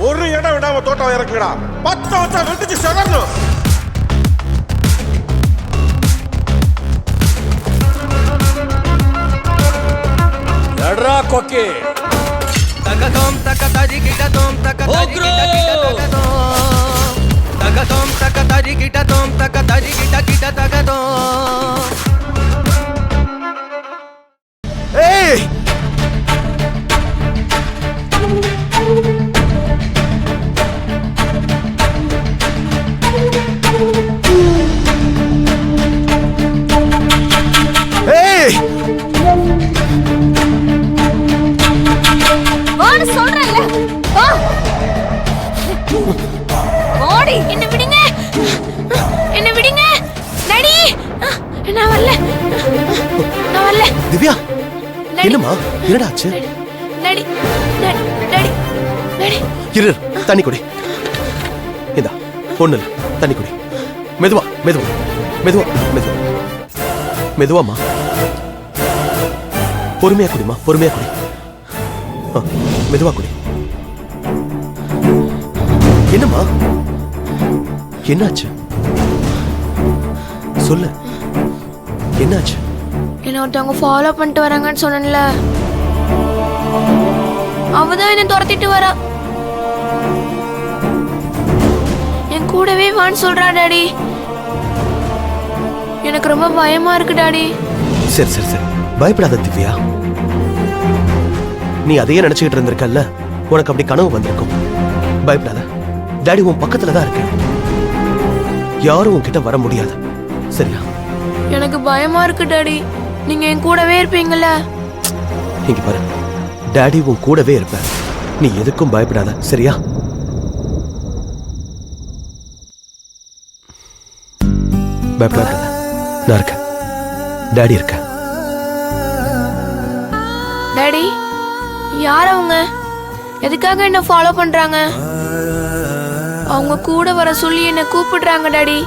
ஒரு இடம் விடாம தோட்டம் இறக்குடா. 10 வருஷம் வெட்டிச்சு செதறணும். எட்ரா கொக்கி. தகதோம் தகதரி கிடதோம் தகதரி கிடதோம் தகதோம் தகதரி கிடதோம் தகதரி கிட தகதோம். ஏய் ஏய் வான்னு சொல்றேன்ல. வா ஓடி. என்ன விடுங்க, என்ன விடுங்க. டாடி நான் வரல, நான் வரல. திவ்யா டாடி. என்னம்மா என்னடா ஆச்சு? Daddy daddy daddy daddy. இரு தண்ணி குடி. இந்தா ஒண்ணு இல்ல, தண்ணி குடி. மெதுவா மெதுவா மெதுவா மெதுவா மெதுவாம்மா. பொறுமையா குடிமா, பொறுமையா குடி. மெதுவா குடி. என்னம்மா என்னாச்சு சொல்லு, என்னாச்சு? என்ன ஒருத்தவங்க ஃபாலோ பண்ணிட்டு வராங்கன்னு சொன்னேன்ல, அவதான் என்ன துரத்திட்டு வரா. என் கூடவே வான்னு சொல்றா டாடி. எனக்கு ரொம்ப பயமா இருக்கு டாடி. சரி சரி சரி, பயப்படாத திவ்யா. நீ அதையே நினைச்சுக்கிட்டு இருந்திருக்கல்ல, உனக்கு அப்படி கனவு வந்திருக்கும். பயப்படாத, டாடி உன் பக்கத்துல தான் இருக்கு. யாரும் உன்கிட்ட வர முடியாது, சரியா? எனக்கு பயமா இருக்கு டாடி. நீங்க என் கூடவே இருப்பீங்கல்ல. இங்க பாரு, டாடி உன் கூடவே இருப்ப. நீ எதுக்கும் பயப்படாத, சரியா? பயப்படாத, நான் இருக்கேன். டாடி இருக்க. டாடி யார் அவங்க? எதுக்காக என்ன ஃபாலோ பண்றாங்க? அவங்க கூட வர சொல்லி என்ன கூப்பிடுறாங்க டாடி.